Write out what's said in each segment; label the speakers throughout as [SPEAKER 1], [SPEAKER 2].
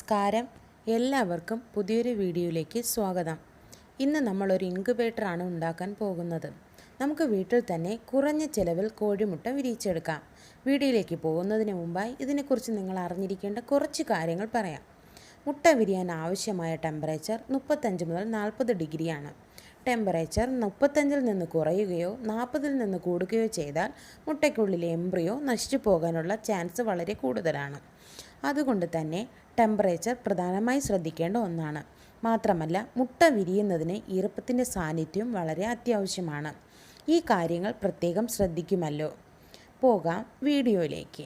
[SPEAKER 1] നമസ്കാരം, എല്ലാവർക്കും പുതിയൊരു വീഡിയോയിലേക്ക് സ്വാഗതം. ഇന്ന് നമ്മളൊരു ഇൻക്യുബേറ്ററാണ് ഉണ്ടാക്കാൻ പോകുന്നത്. നമുക്ക് വീട്ടിൽ തന്നെ കുറഞ്ഞ ചിലവിൽ കോഴിമുട്ട വിരിയിച്ചെടുക്കാം. വീഡിയോയിലേക്ക് പോകുന്നതിന് മുമ്പായി ഇതിനെക്കുറിച്ച് നിങ്ങൾ അറിഞ്ഞിരിക്കേണ്ട കുറച്ച് കാര്യങ്ങൾ പറയാം. മുട്ട വിരിയാൻ ആവശ്യമായ ടെമ്പറേച്ചർ 35 മുതൽ 40 ഡിഗ്രിയാണ്. ടെമ്പറേച്ചർ 35-ൽ നിന്ന് കുറയുകയോ 40-ൽ നിന്ന് കൂടുകയോ ചെയ്താൽ മുട്ടയ്ക്കുള്ളിലെ എംബ്രിയോ നശിച്ചു പോകാനുള്ള ചാൻസ് വളരെ കൂടുതലാണ്. അതുകൊണ്ട് തന്നെ ടെമ്പറേച്ചർ പ്രധാനമായി ശ്രദ്ധിക്കേണ്ട ഒന്നാണ്. മാത്രമല്ല, മുട്ട വിരിയുന്നതിന് ഈർപ്പത്തിൻ്റെ സാന്നിധ്യം വളരെ അത്യാവശ്യമാണ്. ഈ കാര്യങ്ങൾ പ്രത്യേകം ശ്രദ്ധിക്കുമല്ലോ. പോകാം വീഡിയോയിലേക്ക്.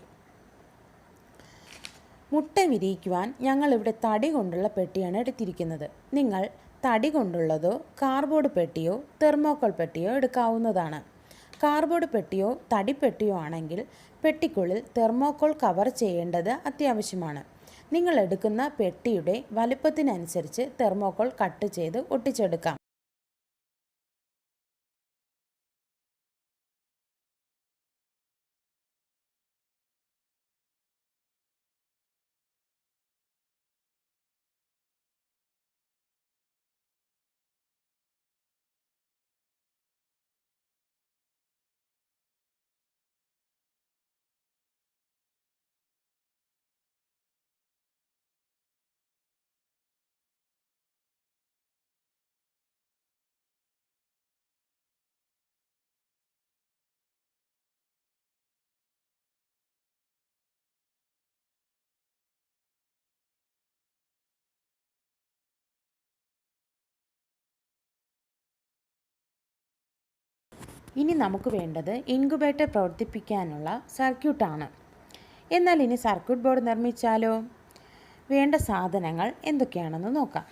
[SPEAKER 1] മുട്ട വിരിയിക്കുവാൻ ഞങ്ങളിവിടെ തടി കൊണ്ടുള്ള പെട്ടിയാണ് എടുത്തിരിക്കുന്നത്. നിങ്ങൾ തടി കൊണ്ടുള്ളതോ കാർഡ്ബോർഡ് പെട്ടിയോ തെർമോക്കോൾ പെട്ടിയോ എടുക്കാവുന്നതാണ്. കാർഡ്ബോർഡ് പെട്ടിയോ തടിപ്പെട്ടിയോ ആണെങ്കിൽ പെട്ടിക്കുള്ളിൽ തെർമോക്കോൾ കവർ ചെയ്യേണ്ടത് അത്യാവശ്യമാണ്. നിങ്ങൾ എടുക്കുന്ന പെട്ടിയുടെ വലുപ്പത്തിനനുസരിച്ച് തെർമോക്കോൾ കട്ട് ചെയ്ത് ഒട്ടിച്ചെടുക്കാം. ഇനി നമുക്ക് വേണ്ടത് ഇൻക്യുബേറ്റർ പ്രവർത്തിപ്പിക്കാനുള്ള സർക്യൂട്ടാണ്. എന്നാൽ ഇനി സർക്യൂട്ട് ബോർഡ് നിർമ്മിച്ചാലോ? വേണ്ട സാധനങ്ങൾ എന്തൊക്കെയാണെന്ന് നോക്കാം.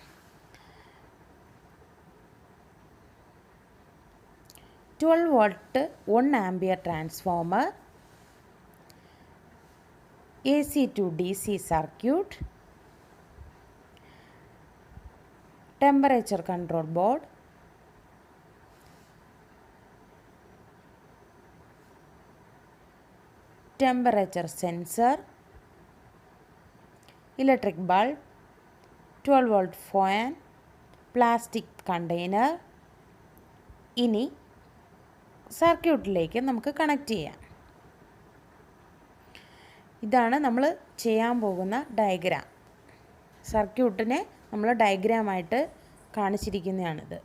[SPEAKER 1] 12 volt 1 ampere transformer, AC to DC circuit, temperature control board, temperature sensor, electric bulb, 12 volt fan, plastic container. ഇനി സർക്യൂട്ടിലേക്ക് നമുക്ക് കണക്ട് ചെയ്യാം. ഇതാണ് നമ്മൾ ചെയ്യാൻ പോകുന്ന ഡയഗ്രാം. സർക്യൂട്ടിനെ നമ്മൾ ഡയഗ്രാമായിട്ട് കാണിച്ചിരിക്കുന്നതാണിത്.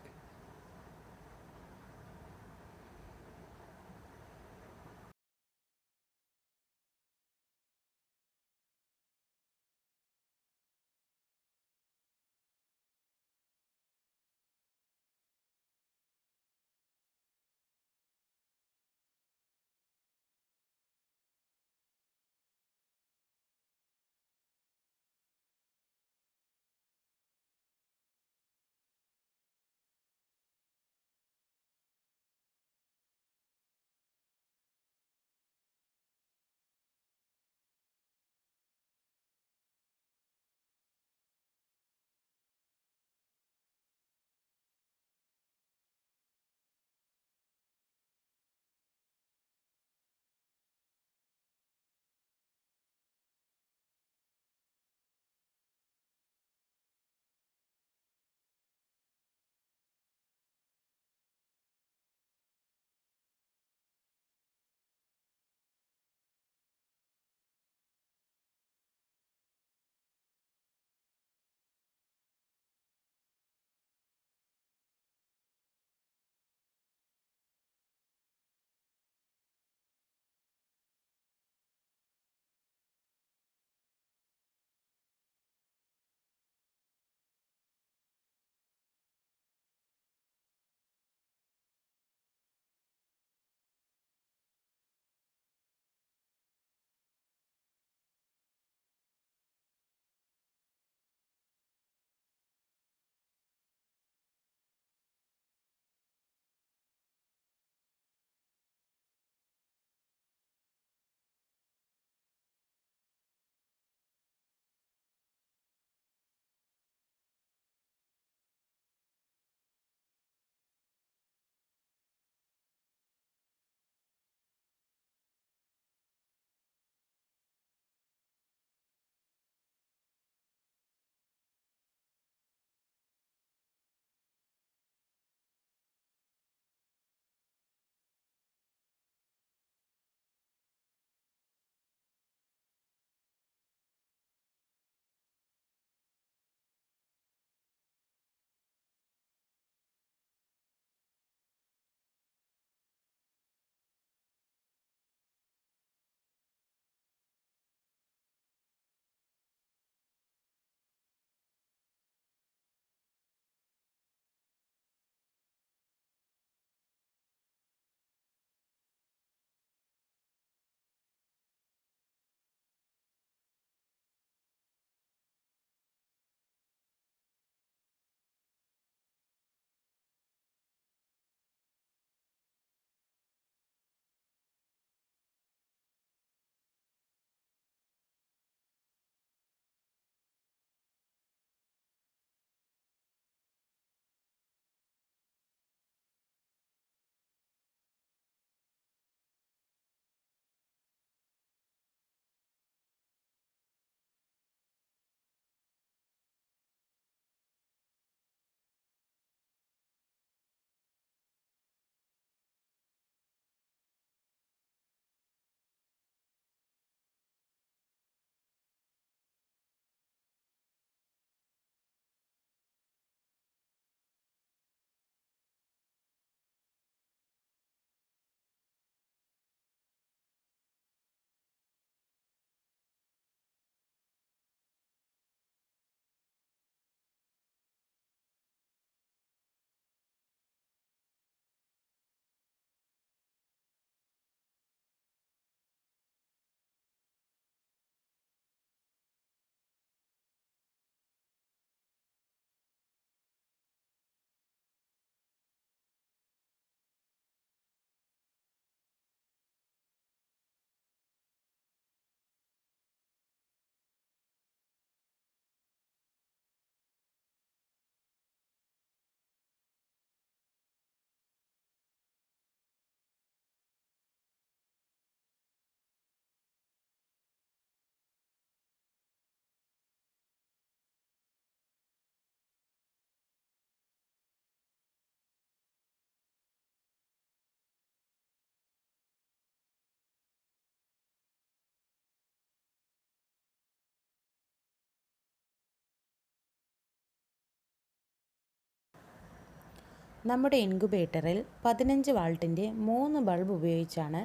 [SPEAKER 1] നമ്മുടെ ഇൻക്യുബേറ്ററിൽ 15 വാൾട്ടിൻ്റെ 3 ബൾബ് ഉപയോഗിച്ചാണ്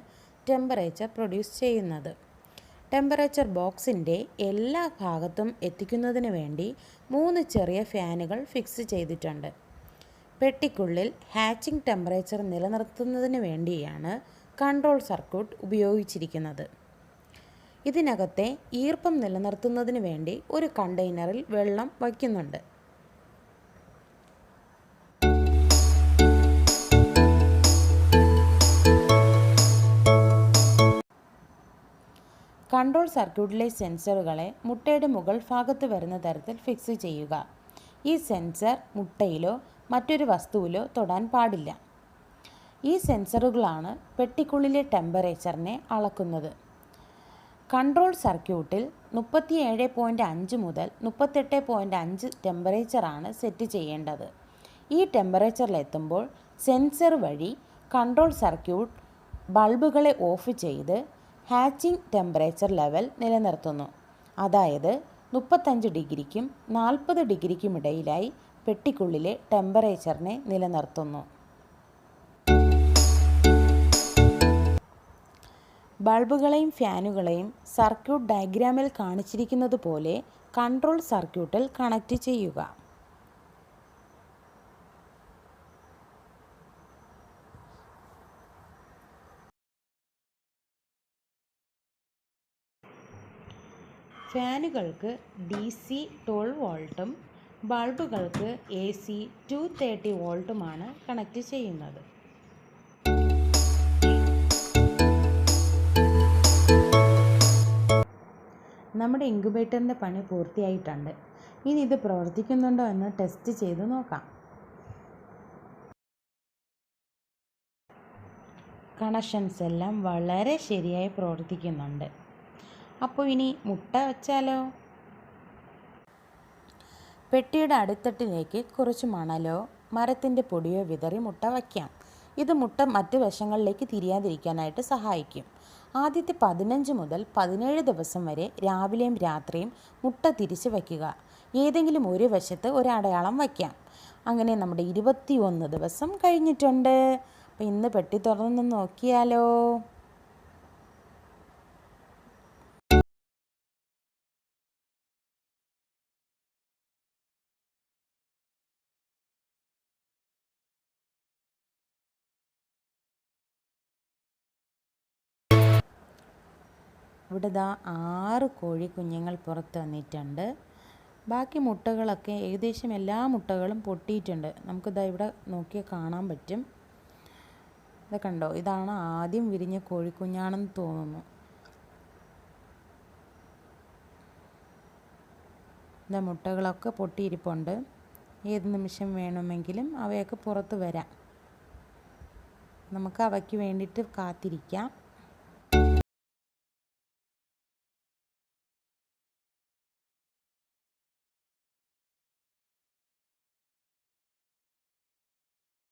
[SPEAKER 1] ടെമ്പറേച്ചർ പ്രൊഡ്യൂസ് ചെയ്യുന്നത്. ടെമ്പറേച്ചർ ബോക്സിൻ്റെ എല്ലാ ഭാഗത്തും എത്തിക്കുന്നതിന് വേണ്ടി 3 ചെറിയ ഫാനുകൾ ഫിക്സ് ചെയ്തിട്ടുണ്ട്. പെട്ടിക്കുള്ളിൽ ഹാച്ചിങ് ടെമ്പറേച്ചർ നിലനിർത്തുന്നതിന് വേണ്ടിയാണ് കൺട്രോൾ സർക്യൂട്ട് ഉപയോഗിച്ചിരിക്കുന്നത്. ഇതിനകത്തെ ഈർപ്പം നിലനിർത്തുന്നതിന് വേണ്ടി ഒരു കണ്ടെയ്നറിൽ വെള്ളം വയ്ക്കുന്നുണ്ട്. കൺട്രോൾ സർക്യൂട്ടിലെ സെൻസറുകളെ മുട്ടയുടെ മുകൾ ഭാഗത്ത് വരുന്ന തരത്തിൽ ഫിക്സ് ചെയ്യുക. ഈ സെൻസർ മുട്ടയിലോ മറ്റൊരു വസ്തുവിലോ തൊടാൻ പാടില്ല. ഈ സെൻസറുകളാണ് പെട്ടിക്കുള്ളിലെ ടെമ്പറേച്ചറിനെ അളക്കുന്നത്. കൺട്രോൾ സർക്യൂട്ടിൽ 37.5 മുതൽ 38.5 ടെമ്പറേച്ചറാണ് സെറ്റ് ചെയ്യേണ്ടത്. ഈ ടെമ്പറേച്ചറിലെത്തുമ്പോൾ സെൻസർ വഴി കൺട്രോൾ സർക്യൂട്ട് ബൾബുകളെ ഓഫ് ചെയ്ത് ഹാച്ചിങ് ടെമ്പറേച്ചർ ലെവൽ നിലനിർത്തുന്നു. അതായത് 35 ഡിഗ്രിക്കും 40 ഡിഗ്രിക്കും ഇടയിലായി പെട്ടിക്കുള്ളിലെ ടെമ്പറേച്ചറിനെ നിലനിർത്തുന്നു. ബൾബുകളെയും ഫാനുകളെയും സർക്യൂട്ട് ഡയഗ്രാമിൽ കാണിച്ചിരിക്കുന്നത് പോലെ കൺട്രോൾ സർക്യൂട്ടിൽ കണക്റ്റ് ചെയ്യുക. ഫാനുകൾക്ക് DC 12 വോൾട്ടും ബൾബുകൾക്ക് AC 230 വോൾട്ടുമാണ് കണക്റ്റ് ചെയ്യുന്നത്. നമ്മുടെ ഇൻക്യുബേറ്ററിൻ്റെ പണി പൂർത്തിയായിട്ടുണ്ട്. ഇനി ഇത് പ്രവർത്തിക്കുന്നുണ്ടോ എന്ന് ടെസ്റ്റ് ചെയ്ത് നോക്കാം. കണക്ഷൻസ് എല്ലാം വളരെ ശരിയായി പ്രവർത്തിക്കുന്നുണ്ട്. അപ്പോൾ ഇനി മുട്ട വച്ചാലോ? പെട്ടിയുടെ അടിത്തട്ടിലേക്ക് കുറച്ച് മണലോ മരത്തിൻ്റെ പൊടിയോ വിതറി മുട്ട വയ്ക്കാം. ഇത് മുട്ട മറ്റ് വശങ്ങളിലേക്ക് തിരിയാതിരിക്കാനായിട്ട് സഹായിക്കും. ആദ്യത്തെ 15 മുതൽ 17 ദിവസം വരെ രാവിലെയും രാത്രിയും മുട്ട തിരിച്ച് വയ്ക്കുക. ഏതെങ്കിലും ഒരു വശത്ത് ഒരു അടയാളം വയ്ക്കാം. അങ്ങനെ നമ്മുടെ 21 ദിവസം കഴിഞ്ഞിട്ടുണ്ട്. അപ്പോൾ ഇന്ന് പെട്ടി തുറന്ന് നോക്കിയാലോ? ഇവിടെ 6 കോഴിക്കുഞ്ഞുങ്ങൾ പുറത്ത് വന്നിട്ടുണ്ട്. ബാക്കി മുട്ടകളൊക്കെ ഏകദേശം എല്ലാ മുട്ടകളും പൊട്ടിയിട്ടുണ്ട്. നമുക്കിതാ ഇവിടെ നോക്കിയാൽ കാണാൻ പറ്റും. ഇത് കണ്ടോ, ഇതാണ് ആദ്യം വിരിഞ്ഞ കോഴിക്കുഞ്ഞാണെന്ന് തോന്നുന്നു. ഇതാ മുട്ടകളൊക്കെ പൊട്ടിയിരിപ്പുണ്ട്. ഏത് നിമിഷം വേണമെങ്കിലും അവയൊക്കെ പുറത്ത് വരാം. നമുക്ക് അവയ്ക്ക് വേണ്ടിയിട്ട് കാത്തിരിക്കാം.